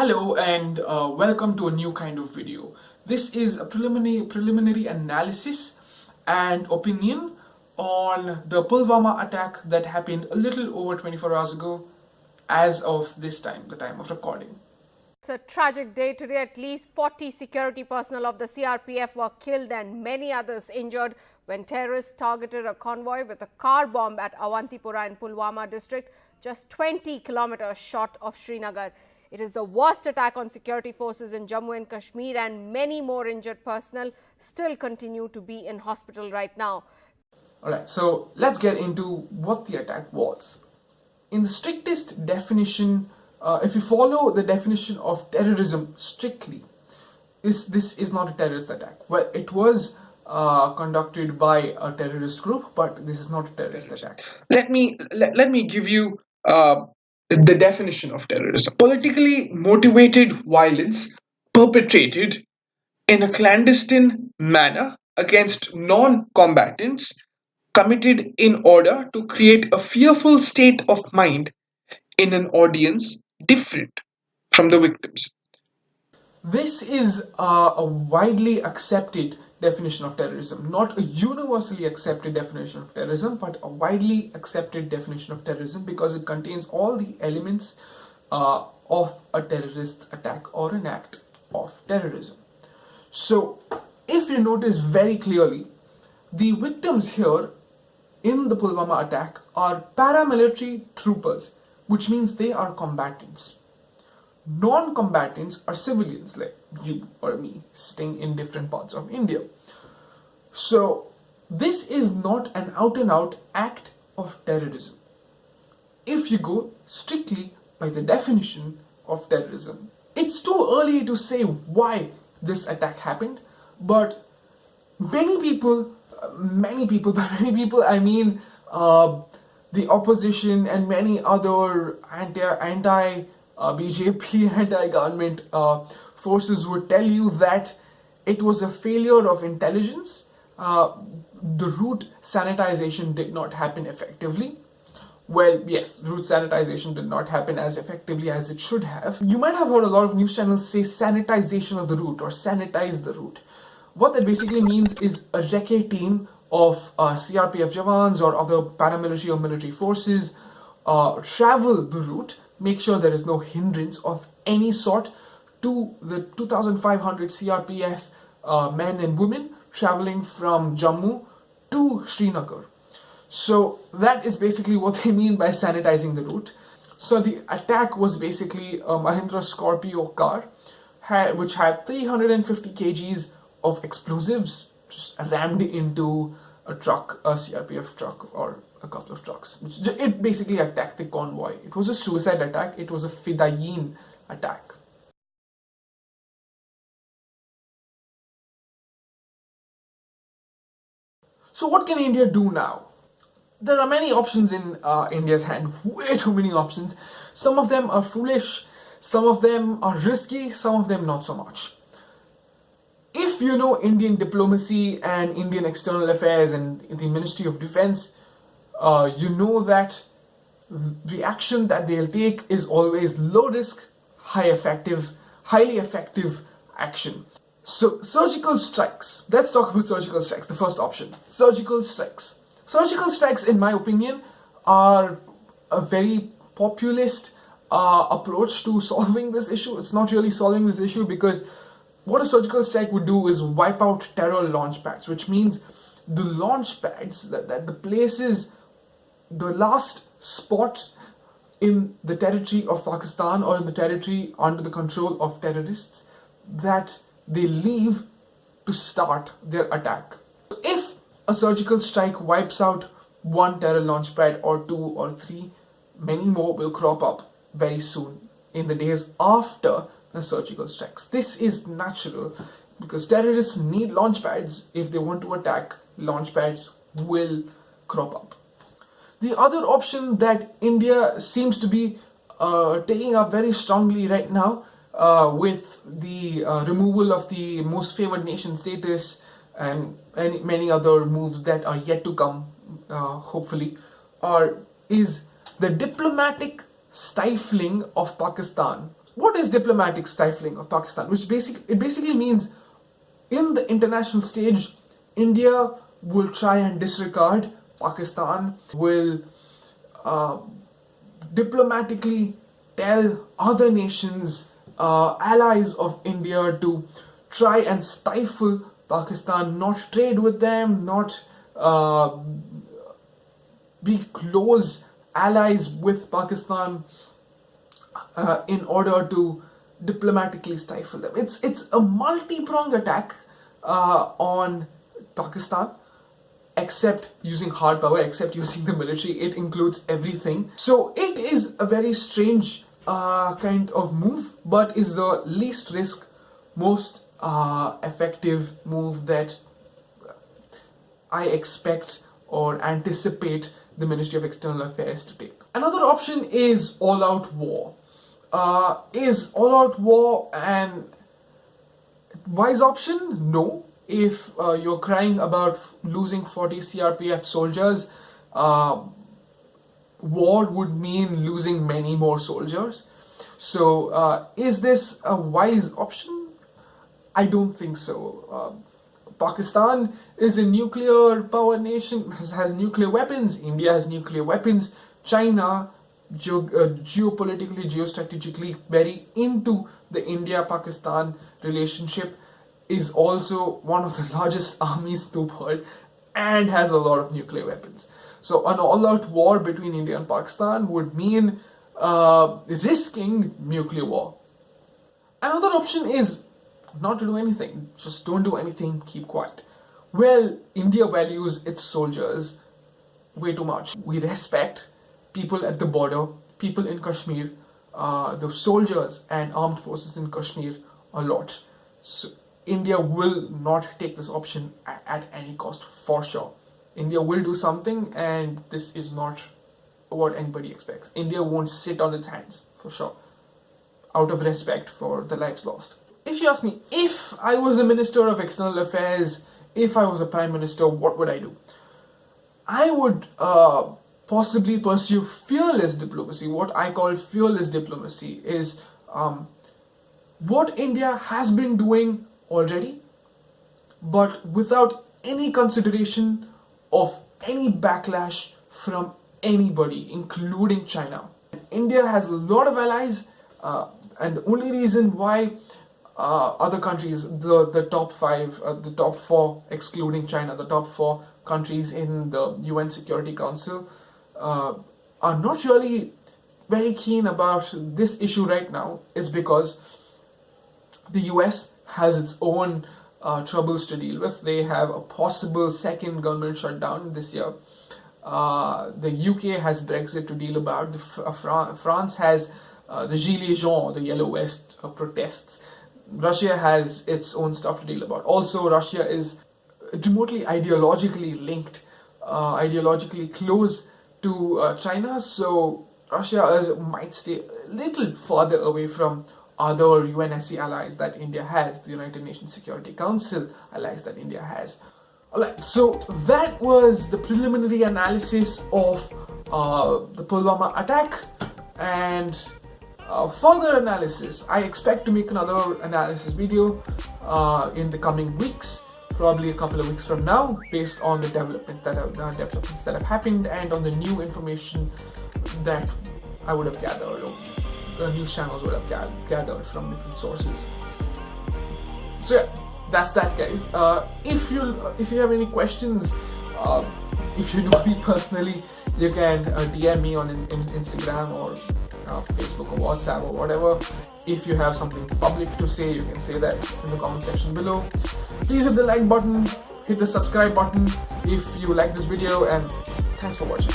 Hello and welcome to a new kind of video. This is a preliminary analysis and opinion on the Pulwama attack that happened a little over 24 hours ago as of this time, the time of recording. It's a tragic day today. At least 40 security personnel of the CRPF were killed and many others injured when terrorists targeted a convoy with a car bomb at Awantipora in Pulwama district, just 20 kilometers short of Srinagar. It is the worst attack on security forces in Jammu and Kashmir, and many more injured personnel still continue to be in hospital right now. Alright, so let's get into what the attack was. In the strictest definition, if you follow the definition of terrorism strictly, this is not a terrorist attack. Well, it was conducted by a terrorist group, but this is not a terrorist attack. Let me give you the definition of terrorism: politically motivated violence perpetrated in a clandestine manner against non-combatants, committed in order to create a fearful state of mind in an audience different from the victims. This is a widely accepted definition of terrorism, not a universally accepted definition of terrorism, but a widely accepted definition of terrorism because it contains all the elements of a terrorist attack or an act of terrorism. So, if you notice very clearly, the victims here in the Pulwama attack are paramilitary troopers, which means they are combatants. Non-combatants are civilians like you or me sitting in different parts of India. So this is not an out-and-out act of terrorism. If you go strictly by the definition of terrorism, it's too early to say why this attack happened, but many people, by many people I mean the opposition and many other BJP anti-government forces would tell you that it was a failure of intelligence. The route sanitization did not happen effectively. Well, yes, route sanitization did not happen as effectively as it should have. You might have heard a lot of news channels say sanitization of the route or sanitize the route. What that basically means is a recce team of CRPF Jawans or other paramilitary or military forces travel the route, make sure there is no hindrance of any sort to the 2,500 CRPF men and women traveling from Jammu to Srinagar. So that is basically what they mean by sanitizing the route. So the attack was basically a Mahindra Scorpio car which had 350 kgs of explosives just rammed into a truck, a CRPF truck or a couple of trucks. It basically attacked the convoy. It was a suicide attack. It was a Fidayin attack. So what can India do now? There are many options in India's hand, way too many options. Some of them are foolish, some of them are risky, some of them not so much. If you know Indian diplomacy and Indian external affairs and the Ministry of Defense, you know that the action that they'll take is always low risk, highly effective action. So surgical strikes. Let's talk about surgical strikes, the first option. Surgical strikes. Surgical strikes, in my opinion, are a very populist approach to solving this issue. It's not really solving this issue because what a surgical strike would do is wipe out terror launch pads, which means the launch pads, that the places, the last spot in the territory of Pakistan or in the territory under the control of terrorists that they leave to start their attack. If a surgical strike wipes out one terror launch pad or two or three, many more will crop up very soon in the days after the surgical strikes. This is natural because terrorists need launch pads. If they want to attack, launch pads will crop up. The other option that India seems to be taking up very strongly right now with the removal of the most favored nation status and many other moves that are yet to come, hopefully, is the diplomatic stifling of Pakistan What is diplomatic stifling of Pakistan? It basically means in the international stage, India will try and disregard Pakistan, will diplomatically tell other nations, allies of India, to try and stifle Pakistan, not trade with them, not be close allies with Pakistan, in order to diplomatically stifle them. It's a multi-pronged attack on Pakistan, except using hard power, except using the military. It includes everything. So it is a very strange kind of move, but is the least risk, most effective move that I expect or anticipate the Ministry of External Affairs to take. Another option is all-out war. Is all-out war an wise option? No. If you're crying about losing 40 CRPF soldiers, war would mean losing many more soldiers. So is this a wise option? I don't think so. Pakistan is a nuclear power nation, has nuclear weapons. India has nuclear weapons. China, geopolitically, geostrategically very into the India-Pakistan relationship, is also one of the largest armies in the world and has a lot of nuclear weapons. So an all-out war between India and Pakistan would mean risking nuclear war. Another option is not to do anything. Just don't do anything, keep quiet. Well, India values its soldiers way too much. We respect people at the border, people in Kashmir, the soldiers and armed forces in Kashmir a lot. So India will not take this option at any cost, for sure. India will do something, and this is not what anybody expects. India won't sit on its hands, for sure, out of respect for the lives lost. If you ask me, if I was the Minister of External Affairs, if I was a Prime Minister, what would I do? I would possibly pursue fearless diplomacy. What I call fearless diplomacy is what India has been doing already, but without any consideration of any backlash from anybody, including China. India has a lot of allies, and the only reason why other countries, the top five, the top four, excluding China, the top four countries in the UN Security Council are not really very keen about this issue right now is because the US has its own troubles to deal with. They have a possible second government shutdown this year. The UK has Brexit to deal about. France has the Gilets jaunes, the Yellow Vest protests. Russia has its own stuff to deal about. Also, Russia is remotely ideologically linked, ideologically close to China, so Russia might stay a little further away from other UNSC allies that India has, the United Nations Security Council allies that India has. Alright, so that was the preliminary analysis of the Pulwama attack, and further analysis. I expect to make another analysis video in the coming weeks, probably a couple of weeks from now, based on the developments that have happened and on the new information that I would have gathered, or the news channels would have gathered from different sources. So yeah, that's that, guys. If you have any questions, if you know me personally, you can DM me on Instagram or Facebook or WhatsApp or whatever. If you have something public to say, you can say that in the comment section below. Please hit the like button, hit the subscribe button if you like this video, and thanks for watching.